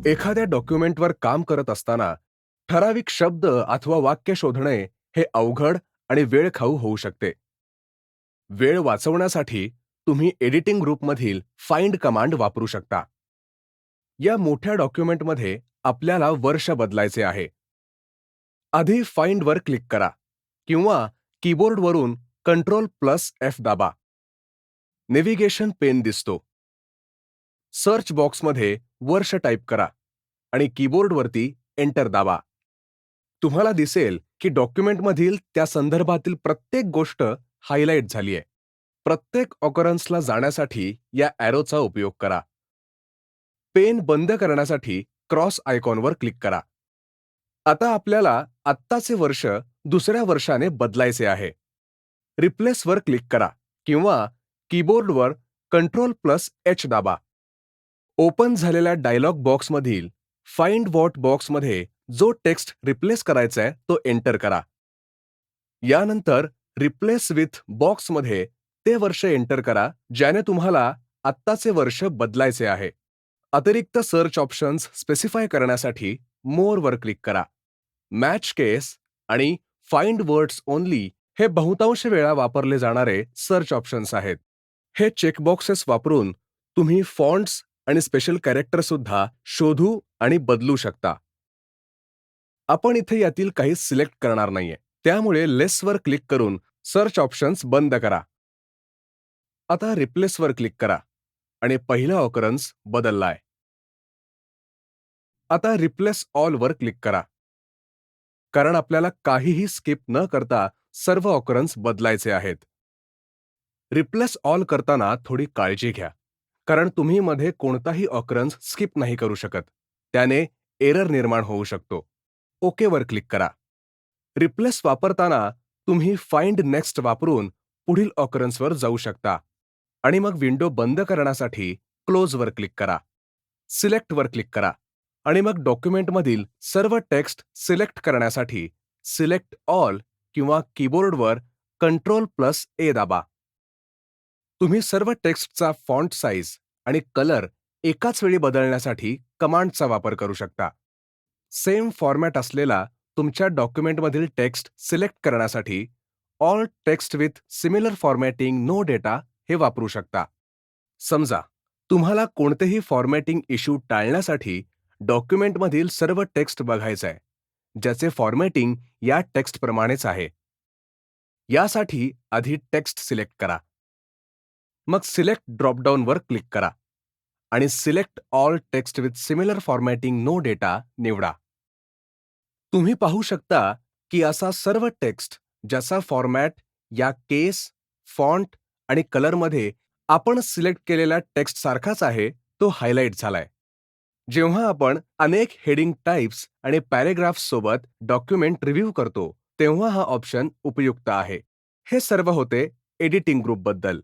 एखाद्या डॉक्युमेंटवर काम करत असताना ठराविक शब्द अथवा वाक्य शोधणे हे अवघड आणि वेळखाऊ होऊ शकते. वेळ वाचवण्यासाठी तुम्ही एडिटिंग ग्रुपमधील फाइंड कमांड वापरू शकता. या मोठ्या डॉक्युमेंटमध्ये आपल्याला वर्ष बदलायचे आहे. आधी फाइंडवर क्लिक करा किंवा कीबोर्डवरून Ctrl+F दाबा. नेव्हिगेशन पेन दिसतो. सर्च बॉक्समध्ये वर्ष टाईप करा आणि कीबोर्डवरती एंटर दाबा. तुम्हाला दिसेल की डॉक्युमेंटमधील त्या संदर्भातील प्रत्येक गोष्ट हायलाईट झाली आहे. प्रत्येक ऑकरन्सला जाण्यासाठी या ॲरोचा उपयोग करा. पेन बंद करण्यासाठी क्रॉस आयकॉनवर क्लिक करा. आता आपल्याला आत्ताचे वर्ष दुसऱ्या वर्षाने बदलायचे आहे. रिप्लेसवर क्लिक करा किंवा कीबोर्डवर Ctrl+H दाबा. ओपन झालेल्या डायलॉग बॉक्समधील फाइंड व्हॉट बॉक्समध्ये जो टेक्स्ट रिप्लेस करायचा आहे तो एंटर करा. यानंतर रिप्लेस विथ बॉक्समध्ये ते वर्ष एंटर करा ज्याने तुम्हाला आत्ताचे वर्ष बदलायचे आहे. अतिरिक्त सर्च ऑप्शन्स स्पेसिफाय करण्यासाठी मोरवर क्लिक करा. मॅच केस आणि फाइंड वर्ड्स ओनली हे बहुतांश वेळा वापरले जाणारे सर्च ऑप्शन्स आहेत. हे चेकबॉक्सेस वापरून तुम्ही फॉन्ट्स आणि स्पेशल कॅरेक्टर सुद्धा शोधू आणि बदलू शकता. आपण इथे यातील काही सिलेक्ट करणार नाहीये, त्यामुळे लेसवर क्लिक करून सर्च ऑप्शन्स बंद करा. आता रिप्लेसवर क्लिक करा आणि पहिला ऑकरन्स बदललाय. आता रिप्लेस ऑलवर क्लिक करा, कारण आपल्याला काहीही स्किप न करता सर्व ऑकरन्स बदलायचे आहेत. रिप्लेस ऑल करताना थोडी काळजी घ्या, कारण तुम्ही मध्ये कोणताही ऑकरन्स स्किप नाही करू शकत. त्याने एरर निर्माण होऊ शकतो. ओकेवर क्लिक करा. रिप्लेस वापरताना तुम्ही फाइंड नेक्स्ट वापरून पुढील ऑकरन्सवर जाऊ शकता आणि मग विंडो बंद करण्यासाठी क्लोजवर क्लिक करा. सिलेक्टवर क्लिक करा आणि मग डॉक्युमेंटमधील सर्व टेक्स्ट सिलेक्ट करण्यासाठी सिलेक्ट ऑल किंवा कीबोर्डवर Ctrl+A दाबा. तुम्ही सर्व टेक्स्टचा फॉन्ट साईज आणि कलर एकाच वेळी बदलण्यासाठी कमांडचा वापर करू शकता. सेम फॉर्मॅट असलेला तुमच्या डॉक्युमेंटमधील टेक्स्ट सिलेक्ट करण्यासाठी all text with similar formatting no data हे वापरू शकता. समजा तुम्हाला कोणतेही फॉर्मॅटिंग इश्यू टाळण्यासाठी डॉक्युमेंटमधील सर्व टेक्स्ट बघायचं आहे, ज्याचे फॉर्मॅटिंग या टेक्स्टप्रमाणेच आहे. यासाठी आधी टेक्स्ट सिलेक्ट करा. मग सिलेक्ट ड्रॉपडाऊनवर क्लिक करा आणि select all text with similar formatting no data निवडा. तुम्ही पाहू शकता की असा सर्व टेक्स्ट ज्याचा फॉर्मॅट या केस, फॉन्ट आणि कलरमध्ये आपण सिलेक्ट केलेल्या टेक्स्ट सारखाच आहे तो हायलाईट झालाय. जेव्हा आपण अनेक हेडिंग टाइप्स आणि पॅरेग्राफ्स सोबत डॉक्युमेंट रिव्ह्यू करतो तेव्हा हा ऑप्शन उपयुक्त आहे. हे सर्व होते एडिटिंग ग्रुपबद्दल.